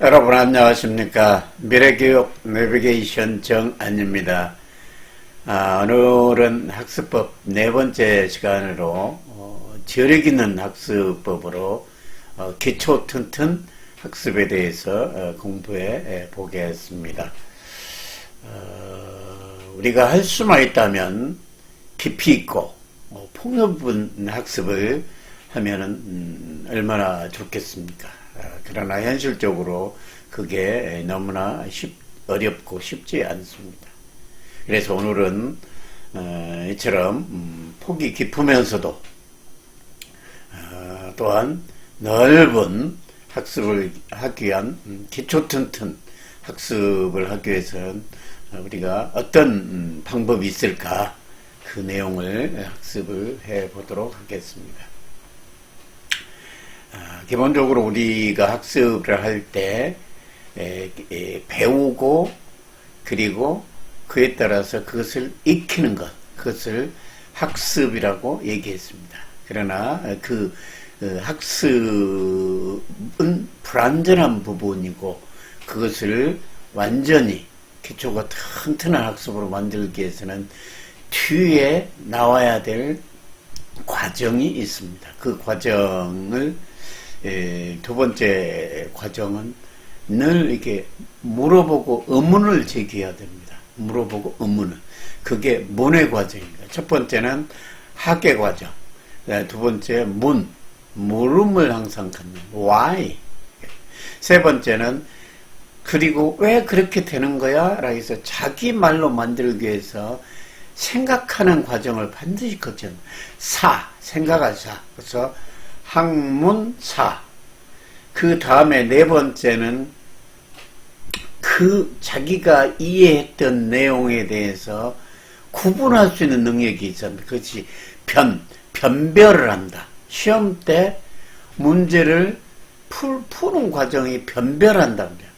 여러분 안녕하십니까. 미래교육 내비게이션 정안입니다. 오늘은 학습법 네 번째 시간으로 저력 있는 학습법으로 기초 튼튼 학습에 대해서 공부해 보겠습니다. 우리가 할 수만 있다면 깊이 있고 폭넓은 학습을 하면은 얼마나 좋겠습니까? 그러나 현실적으로 그게 너무나 어렵고 쉽지 않습니다. 그래서 오늘은 이처럼 폭이 깊으면서도 또한 넓은 학습을 하기 위한 기초 튼튼 학습을 하기 위해서는 우리가 어떤 방법이 있을까, 그 내용을 학습을 해 보도록 하겠습니다. 기본적으로 우리가 학습을 할 때 배우고 그리고 그에 따라서 그것을 익히는 것, 그것을 학습이라고 얘기했습니다. 그러나 그 학습은 불완전한 부분이고, 그것을 완전히 기초가 튼튼한 학습으로 만들기 위해서는 뒤에 나와야 될 과정이 있습니다. 그 과정을 두 번째 과정은 늘 이렇게 물어보고 의문을 제기해야 됩니다. 물어보고 의문을. 그게 문의 과정입니다. 첫 번째는 학의 과정. 두 번째 물음을 항상 갖는 why. 세 번째는 그리고 왜 그렇게 되는 거야? 라고 해서 자기 말로 만들기 위해서 생각하는 과정을 반드시 거쳐요. 생각할 사. 그래서 학문사. 그 다음에 네 번째는 그 자기가 이해했던 내용에 대해서 구분할 수 있는 능력이 있습니다. 그것이 변별을 한다. 시험 때 문제를 푸는 과정이 변별한답니다.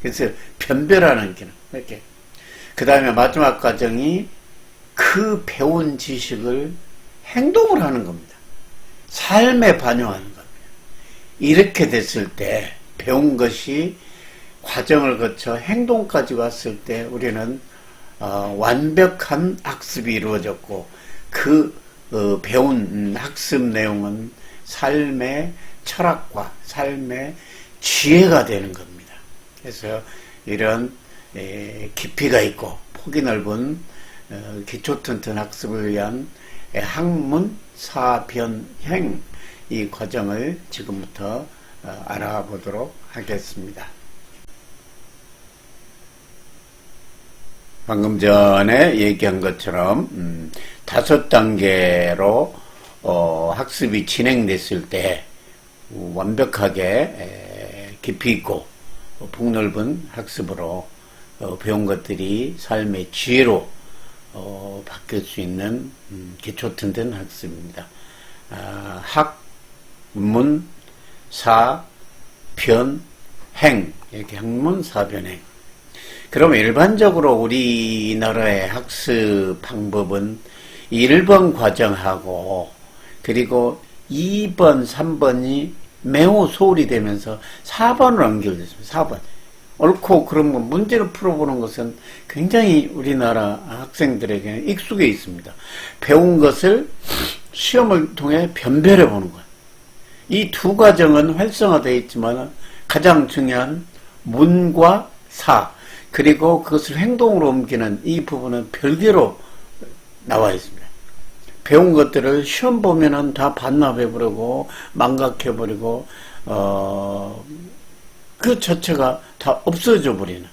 그래서 변별하는 기능. 이렇게. 그 다음에 마지막 과정이 그 배운 지식을 행동을 하는 겁니다. 삶에 반영하는 겁니다. 이렇게 됐을 때 배운 것이 과정을 거쳐 행동까지 왔을 때 우리는 완벽한 학습이 이루어졌고, 그 배운 학습 내용은 삶의 철학과 삶의 지혜가 되는 겁니다. 그래서 이런 깊이가 있고 폭이 넓은 기초 튼튼 학습을 위한 학문, 사, 변, 행, 이 과정을 지금부터 알아보도록 하겠습니다. 방금 전에 얘기한 것처럼 5단계로 학습이 진행됐을 때 완벽하게 깊이 있고 폭넓은 학습으로 배운 것들이 삶의 지혜로 바뀔 수 있는 기초 튼튼 학습입니다. 학문, 사, 변, 행. 이렇게 학문, 사, 변, 행. 그러면 일반적으로 우리나라의 학습 방법은 1번 과정하고 그리고 2번, 3번이 매우 소홀히 되면서 4번으로 연결됐습니다. 4번. 옳고 그런 거 문제를 풀어보는 것은 굉장히 우리나라 학생들에게는 익숙해 있습니다. 배운 것을 시험을 통해 변별해 보는 거예요. 이 두 과정은 활성화되어 있지만 가장 중요한 문과 사, 그리고 그것을 행동으로 옮기는 이 부분은 별개로 나와 있습니다. 배운 것들을 시험 보면은 다 반납해버리고 망각해버리고 그 자체가 다 없어져 버리는,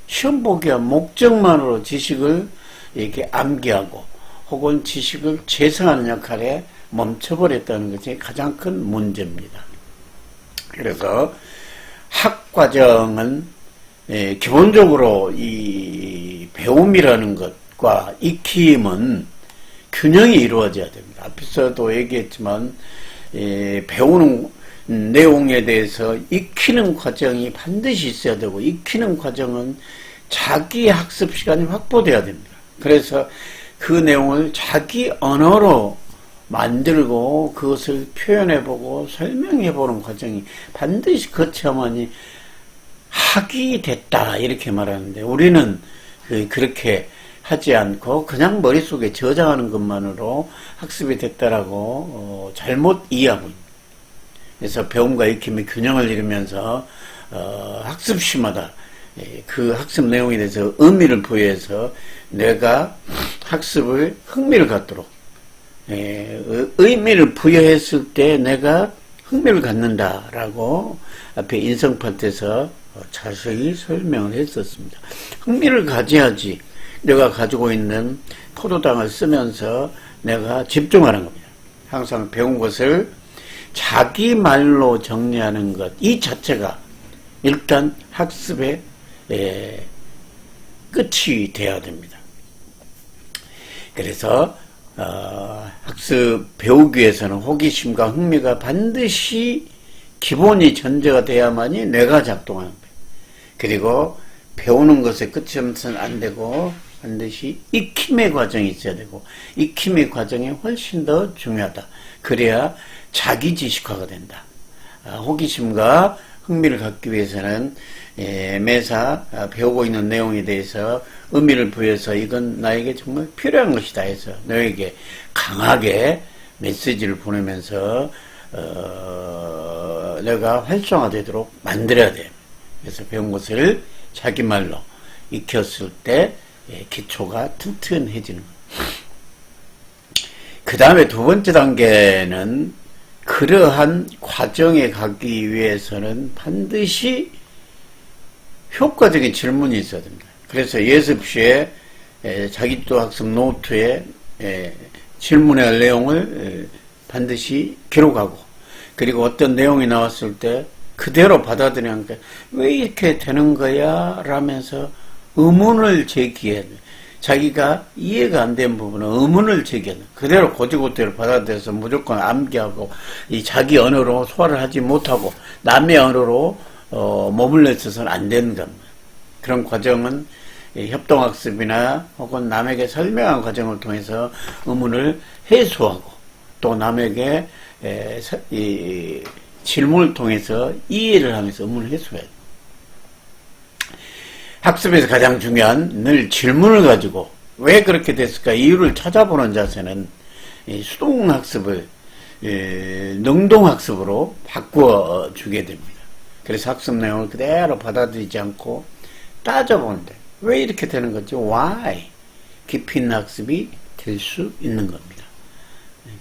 시험 보기 위한 목적만으로 지식을 이렇게 암기하고 혹은 지식을 재생하는 역할에 멈춰버렸다는 것이 가장 큰 문제입니다. 그래서 학과정은 기본적으로 이 배움이라는 것과 익힘은 균형이 이루어져야 됩니다. 앞에서도 얘기했지만 배우는 내용에 대해서 익히는 과정이 반드시 있어야 되고, 익히는 과정은 자기 학습 시간이 확보돼야 됩니다. 그래서 그 내용을 자기 언어로 만들고 그것을 표현해보고 설명해보는 과정이 반드시 거쳐야만이 학이 됐다 이렇게 말하는데 우리는 그렇게 하지 않고 그냥 머릿속에 저장하는 것만으로 학습이 됐다라고 잘못 이해하고 있습니다. 그래서 배움과 익힘의 균형을 이루면서 학습시마다 그 학습 내용에 대해서 의미를 부여해서 내가 학습을 흥미를 갖도록 의미를 부여했을 때 내가 흥미를 갖는다라고 앞에 인성 파트에서 자세히 설명을 했었습니다. 흥미를 가져야지 내가 가지고 있는 포도당을 쓰면서 내가 집중하는 겁니다. 항상 배운 것을 자기 말로 정리하는 것, 이 자체가 일단 학습의 끝이 되어야 됩니다. 그래서 학습 배우기 위해서는 호기심과 흥미가 반드시 기본이 전제가 돼야만이 뇌가 작동하는 거예요. 그리고 배우는 것에 끝이 없어서는 안 되고 반드시 익힘의 과정이 있어야 되고 익힘의 과정이 훨씬 더 중요하다. 그래야 자기 지식화가 된다. 호기심과 흥미를 갖기 위해서는 매사 배우고 있는 내용에 대해서 의미를 부여해서 이건 나에게 정말 필요한 것이다 해서 너에게 강하게 메시지를 보내면서 내가 활성화되도록 만들어야 돼요. 그래서 배운 것을 자기 말로 익혔을 때 기초가 튼튼해지는 거예요. 그 다음에 두 번째 단계는 그러한 과정에 가기 위해서는 반드시 효과적인 질문이 있어야 됩니다. 그래서 예습시에 자기도 학습 노트에 질문해야 할 내용을 반드시 기록하고 그리고 어떤 내용이 나왔을 때 그대로 받아들이니까 왜 이렇게 되는 거야? 라면서 의문을 제기해야 돼요. 자기가 이해가 안 된 부분은 의문을 제기해야 돼요. 그대로 고지고대로 받아들여서 무조건 암기하고 이 자기 언어로 소화를 하지 못하고 남의 언어로 머물러 있어서는 안 되는 겁니다. 그런 과정은 협동학습이나 혹은 남에게 설명한 과정을 통해서 의문을 해소하고 또 남에게 질문을 통해서 이해를 하면서 의문을 해소해야 돼요. 학습에서 가장 중요한 늘 질문을 가지고 왜 그렇게 됐을까 이유를 찾아보는 자세는 수동학습을 능동학습으로 바꿔주게 됩니다. 그래서 학습 내용을 그대로 받아들이지 않고 따져보는데 왜 이렇게 되는 거지? Why? 깊이 있는 학습이 될 수 있는 겁니다.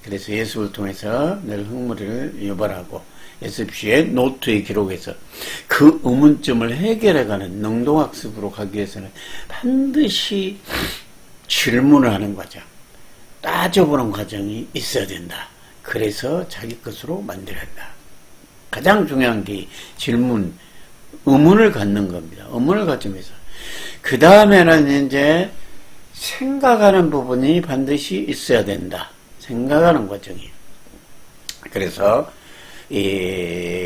그래서 예습을 통해서 늘 흥미를 유발하고 예습시에 노트에 기록해서 그 의문점을 해결해가는 능동학습으로 가기 위해서는 반드시 질문을 하는 과정, 따져보는 과정이 있어야 된다. 그래서 자기 것으로 만들어야 한다. 가장 중요한 게 질문, 의문을 갖는 겁니다. 의문을 가지면서 그 다음에는 이제 생각하는 부분이 반드시 있어야 된다. 생각하는 과정이에요. 그래서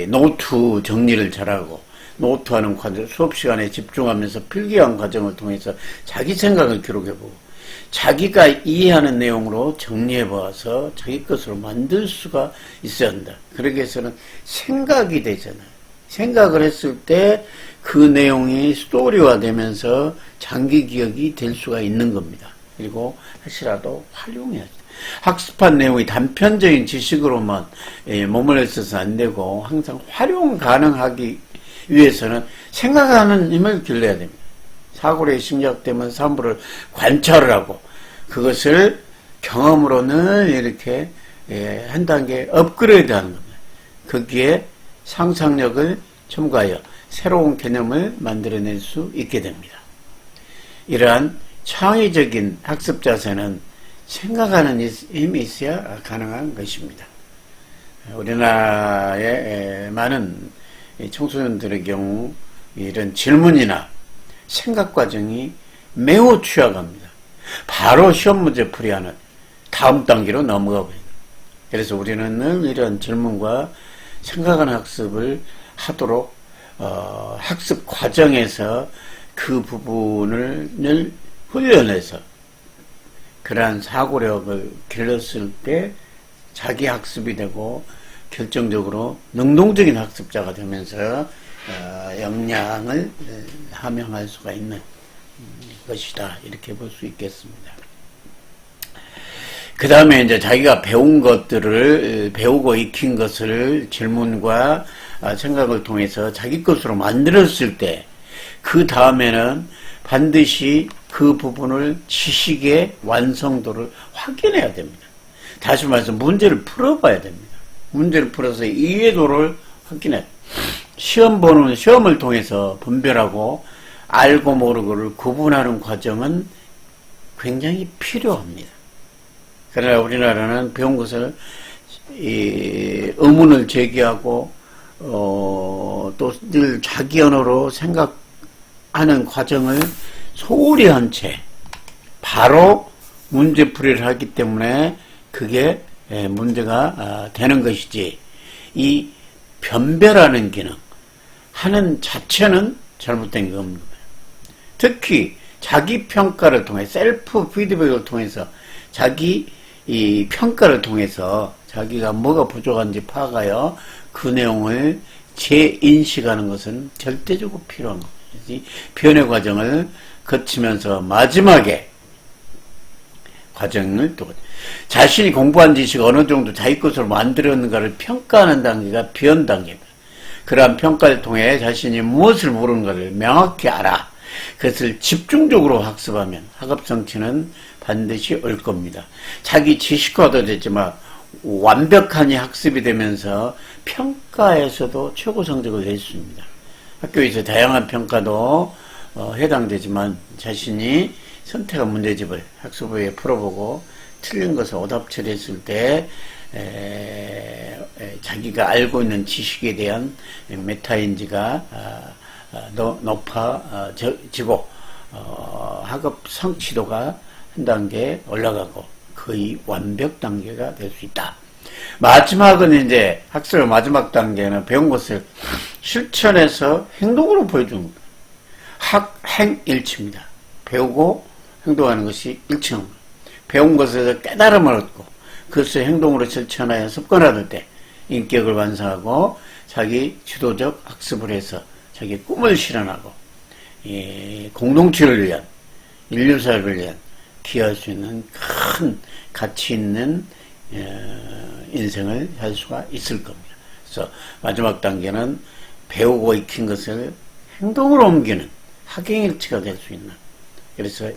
노트 정리를 잘하고 노트하는 과정, 수업 시간에 집중하면서 필기한 과정을 통해서 자기 생각을 기록해보고 자기가 이해하는 내용으로 정리해보아서 자기 것으로 만들 수가 있어야 한다. 그러기 위해서는 생각이 되잖아요. 생각을 했을 때 그 내용이 스토리화 되면서 장기 기억이 될 수가 있는 겁니다. 그리고 혹시라도 활용해야죠. 학습한 내용이 단편적인 지식으로만 머물러 있어서 안 되고 항상 활용 가능하기 위해서는 생각하는 힘을 길러야 됩니다. 사고력이 심리학되면 사물을 관찰을 하고 그것을 경험으로는 이렇게 한 단계 업그레이드하는 겁니다. 거기에 상상력을 첨가하여 새로운 개념을 만들어낼 수 있게 됩니다. 이러한 창의적인 학습 자세는 생각하는 힘이 있어야 가능한 것입니다. 우리나라의 많은 청소년들의 경우 이런 질문이나 생각 과정이 매우 취약합니다. 바로 시험 문제 풀이하는 다음 단계로 넘어가 버립니다. 그래서 우리는 늘 이런 질문과 생각하는 학습을 하도록 학습 과정에서 그 부분을 늘 훈련해서 그러한 사고력을 길렀을 때 자기 학습이 되고 결정적으로 능동적인 학습자가 되면서 역량을 함양할 수가 있는 것이다. 이렇게 볼 수 있겠습니다. 그 다음에 이제 자기가 배운 것들을, 배우고 익힌 것을 질문과 생각을 통해서 자기 것으로 만들었을 때, 그 다음에는 반드시 그 부분을 지식의 완성도를 확인해야 됩니다. 다시 말해서 문제를 풀어봐야 됩니다. 문제를 풀어서 이해도를 확인해. 시험을 통해서 분별하고 알고 모르고를 구분하는 과정은 굉장히 필요합니다. 그러나 우리나라는 배운 것을 의문을 제기하고 또 늘 자기 언어로 생각하는 과정을 소홀히 한 채 바로 문제풀이를 하기 때문에 그게 문제가 되는 것이지, 이 변별하는 기능 하는 자체는 잘못된 겁니다. 특히 자기 평가를 통해 셀프 피드백을 통해서 자기 이 평가를 통해서 자기가 뭐가 부족한지 파악하여 그 내용을 재인식하는 것은 절대적으로 필요한 것이지, 변의 과정을 거치면서 마지막에 과정을 또 자신이 공부한 지식을 어느 정도 자기 것으로 만들었는가를 평가하는 단계가 변 단계입니다. 그러한 평가를 통해 자신이 무엇을 모르는가를 명확히 알아 그것을 집중적으로 학습하면 학업 성취는 반드시 올 겁니다. 자기 지식화도 되지만 완벽하니 학습이 되면서 평가에서도 최고 성적을 낼 수 있습니다. 학교에서 다양한 평가도 해당되지만 자신이 선택한 문제집을 학습 후에 풀어보고 틀린 것을 오답 처리했을 때 자기가 알고 있는 지식에 대한 메타인지가 높아지고 학업 성취도가 한 단계 올라가고 거의 완벽 단계가 될 수 있다. 마지막은 이제 학습의 마지막 단계는 배운 것을 실천해서 행동으로 보여주는 겁니다. 학행일치입니다. 배우고 행동하는 것이 일치합니다. 배운 것에서 깨달음을 얻고 그것을 행동으로 실천하여 습관화될 때 인격을 완성하고 자기 주도적 학습을 해서 자기 꿈을 실현하고 공동체를 위한, 인류사회를 위한 기여할 수 있는 큰 가치 있는 인생을 할 수가 있을 겁니다. 그래서 마지막 단계는 배우고 익힌 것을 행동으로 옮기는 학행일치가 될 수 있는, 그래서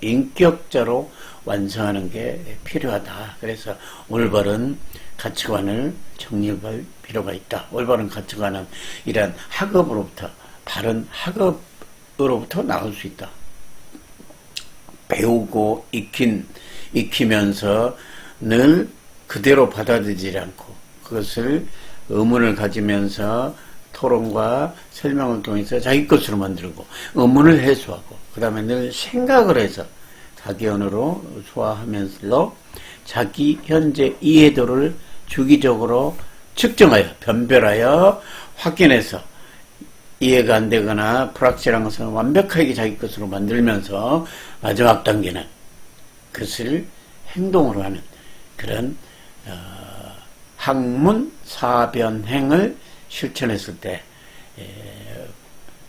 인격자로 완성하는 게 필요하다. 그래서 올바른 가치관을 정립할 필요가 있다. 올바른 가치관은 이러한 학업으로부터, 바른 학업으로부터 나올 수 있다. 배우고 익히면서 늘 그대로 받아들이지 않고 그것을 의문을 가지면서 토론과 설명을 통해서 자기 것으로 만들고 의문을 해소하고 그 다음에 늘 생각을 해서 자기 언어로 소화하면서 자기 현재 이해도를 주기적으로 측정하여 변별하여 확인해서 이해가 안 되거나 불확실한 것은 완벽하게 자기 것으로 만들면서 마지막 단계는 그것을 행동으로 하는 그런 학문 사변행을 실천했을 때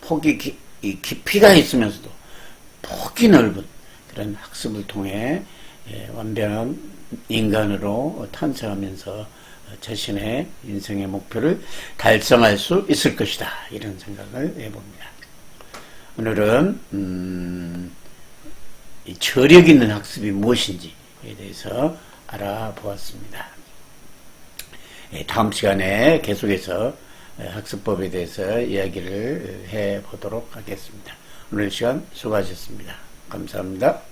폭이 깊이가 있으면서도 폭이 넓은 그런 학습을 통해 완벽한 인간으로 탄생하면서 자신의 인생의 목표를 달성할 수 있을 것이다. 이런 생각을 해봅니다. 오늘은 이 저력 있는 학습이 무엇인지에 대해서 알아보았습니다. 다음 시간에 계속해서 학습법에 대해서 이야기를 해보도록 하겠습니다. 오늘 시간 수고하셨습니다. 감사합니다.